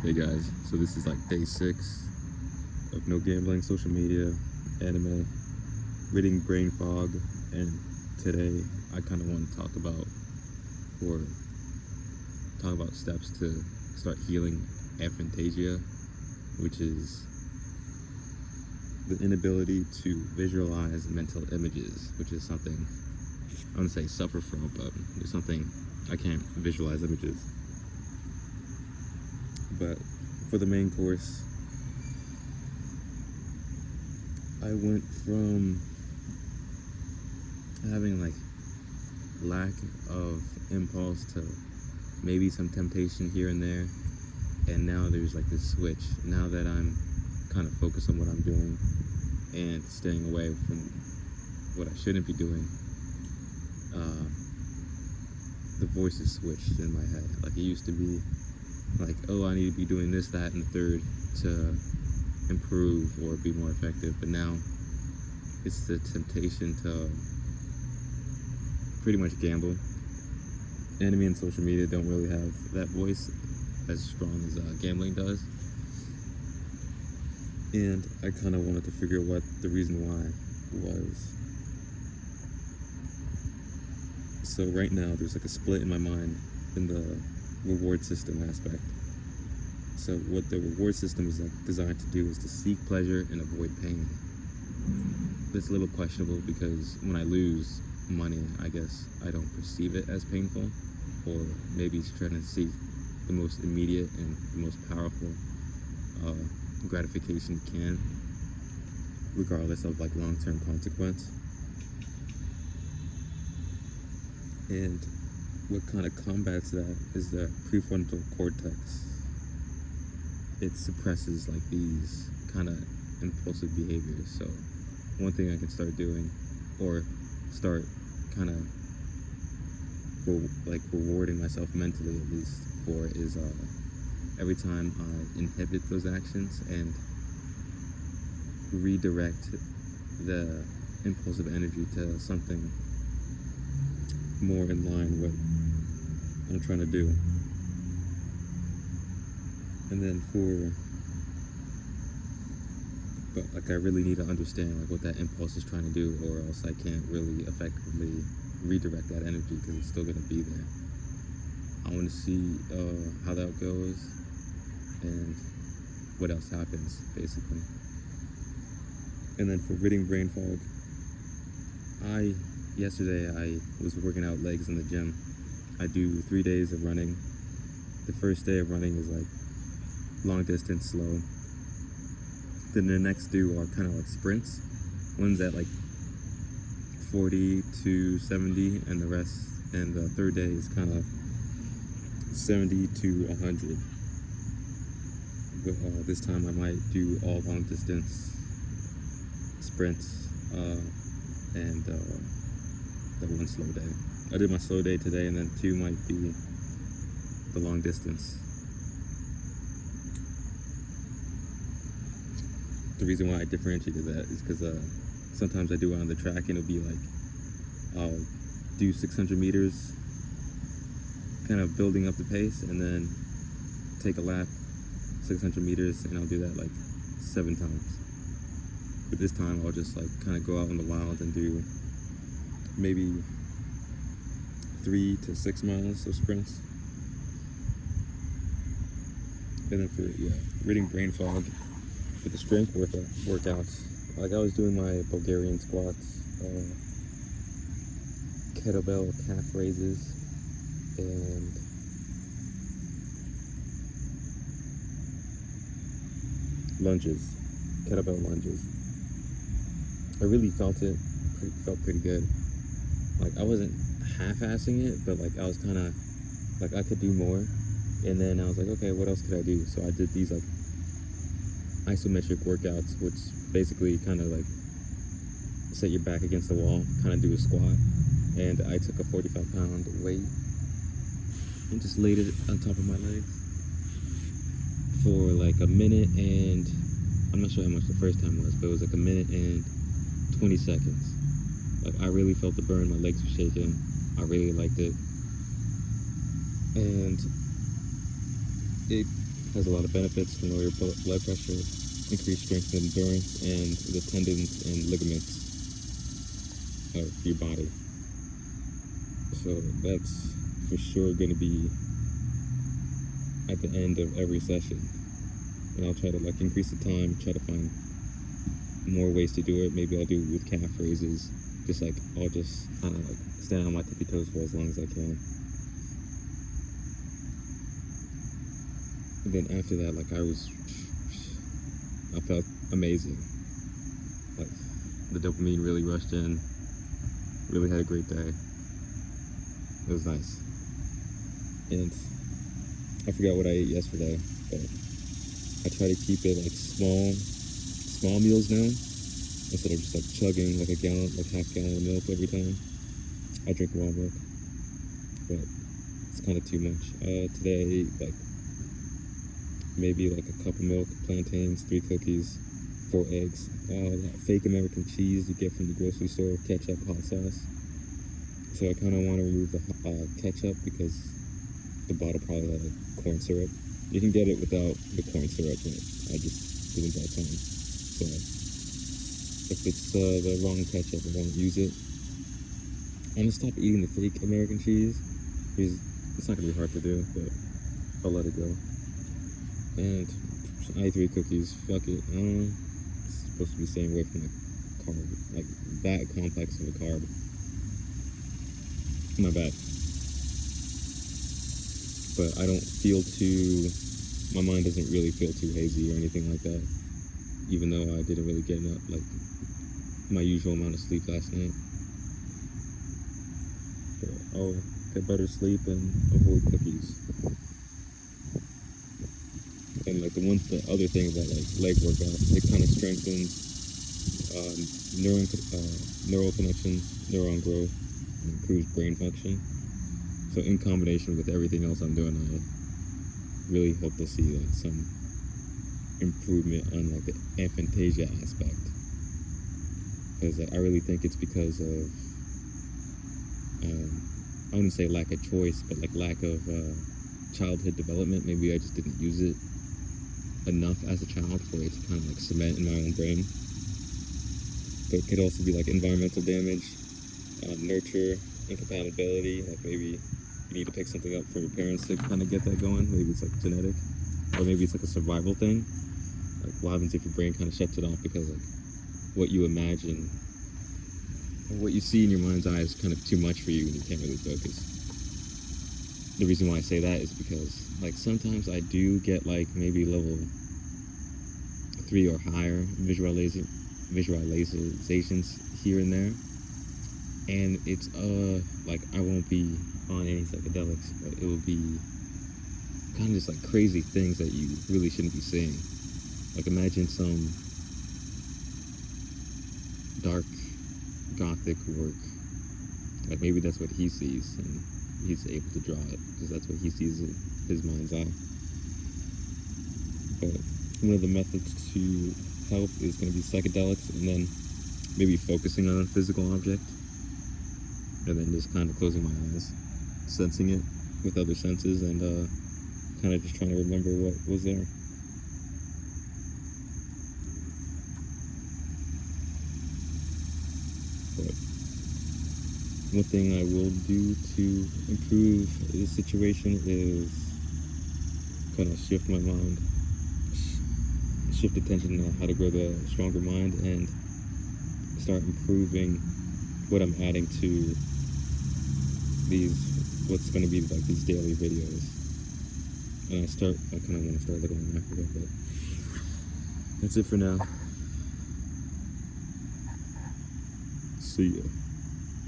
Hey guys, so this is like day 6 of no gambling, social media, anime, ridding brain fog, and today I kind of want to or talk about steps to start healing aphantasia, which is the inability to visualize mental images, which is something I want to say suffer from, but it's something I can't visualize images. But for the main course, I went from having lack of impulse to maybe some temptation here and there, and now there's this switch. Now that I'm kind of focused on what I'm doing and staying away from what I shouldn't be doing, the voices switched in my head. It used to be oh, I need to be doing this, that, and the third to improve or be more effective, but now it's the temptation to pretty much gamble. Anime and social media don't really have that voice as strong as gambling does, and I kind of wanted to figure out what the reason why was. So right now there's a split in my mind in the reward system aspect. So what the reward system is designed to do is to seek pleasure and avoid pain. It's a little questionable because when I lose money, I guess I don't perceive it as painful, or maybe it's trying to seek the most immediate and the most powerful gratification it can, regardless of long-term consequence. And what kind of combats that is the prefrontal cortex. It suppresses these kind of impulsive behaviors. So one thing I can start doing, or start kind of rewarding myself mentally at least for, is every time I inhibit those actions and redirect the impulsive energy to something more in line with what I'm trying to do. And then but I really need to understand what that impulse is trying to do, or else I can't really effectively redirect that energy because it's still going to be there. I want to see how that goes and what else happens, basically. And then for ridding brain fog, yesterday I was working out legs in the gym. I do 3 days of running. The first day of running is long distance, slow. Then the next two are kind of sprints. One's at 40 to 70, and the third day is kind of 70 to 100. But this time I might do all long distance sprints and that one slow day. I did my slow day today, and then 2 might be the long distance. The reason why I differentiated that is because sometimes I do it on the track, and it'll be I'll do 600 meters, kind of building up the pace, and then take a lap, 600 meters, and I'll do that 7 times. But this time I'll just kind of go out in the wild and do maybe 3 to 6 miles of sprints. And then for ridding brain fog, for the strength workouts, I was doing my Bulgarian squats, kettlebell calf raises, and kettlebell lunges. I really felt pretty good. I wasn't half-assing it, but I was kind of I could do more. And then I was okay, what else could I do? So I did these isometric workouts, which basically kind of set your back against the wall, kind of do a squat. And I took a 45-pound weight and just laid it on top of my legs for a minute, and I'm not sure how much the first time was, but it was a minute and 20 seconds. I really felt the burn, my legs were shaking. I really liked it. And it Has a lot of benefits, can lower your blood pressure, increase strength and endurance, and the tendons and ligaments of your body. So that's for sure going to be at the end of every session. And I'll try to like increase the time, try to find more ways to do it. Maybe I'll do it with calf raises. Just like I'll just kind of like stand on my tippy toes for as long as I can. And then after that, like I felt amazing. Like the dopamine really rushed in. Really had a great day. It was nice. And I forgot what I ate yesterday, but I try to keep it like small meals now, instead of just like chugging like a gallon, like half gallon of milk every time. I drink raw milk, but it's kind of too much. Today I ate like maybe like a cup of milk, plantains, 3 cookies, 4 eggs, that fake American cheese you get from the grocery store, ketchup, hot sauce. So I kind of want to remove the ketchup because the bottle probably had like corn syrup. You can get it without the corn syrup, but I just didn't have time. So if it's the wrong ketchup, I won't use it. I'm gonna stop eating the fake American cheese because it's not gonna be hard to do, but I'll let it go. And I ate 3 cookies. Fuck it. It's supposed to be staying away from the carb, like that complex of a carb. My bad. But I don't feel too, my mind doesn't really feel too hazy or anything like that, even though I didn't really get enough, like, my usual amount of sleep last night. But I'll get better sleep and avoid cookies. And like the other thing about like leg workouts, it kind of strengthens neural connections, neuron growth, and improves brain function. So in combination with everything else I'm doing, I really hope to see like some improvement on like the aphantasia aspect, because I really think it's because of I wouldn't say lack of choice, but like lack of childhood development. Maybe I just didn't use it enough as a child for it to kind of like cement in my own brain. But it could also be like environmental damage, nurture incompatibility, like maybe you need to pick something up from your parents to kind of get that going. Maybe it's like genetic, or maybe it's like a survival thing. Like what happens if your brain kind of shuts it off because like what you imagine or what you see in your mind's eye is kind of too much for you and you can't really focus. The reason why I say that is because like sometimes I do get like maybe level 3 or higher visualizations here and there, and it's like I won't be on any psychedelics, but it will be kind of just like crazy things that you really shouldn't be seeing. Like imagine some dark gothic work, like maybe that's what he sees and he's able to draw it because that's what he sees in his mind's eye. But one of the methods to help is going to be psychedelics, and then maybe focusing on a physical object, and then just kind of closing my eyes, sensing it with other senses, and kind of just trying to remember what was there. But one thing I will do to improve the situation is kind of shift my mind, shift attention to how to grow the stronger mind, and start improving what I'm adding to what's going to be like these daily videos. And I kind of want to start looking at Africa, but that's it for now. See ya.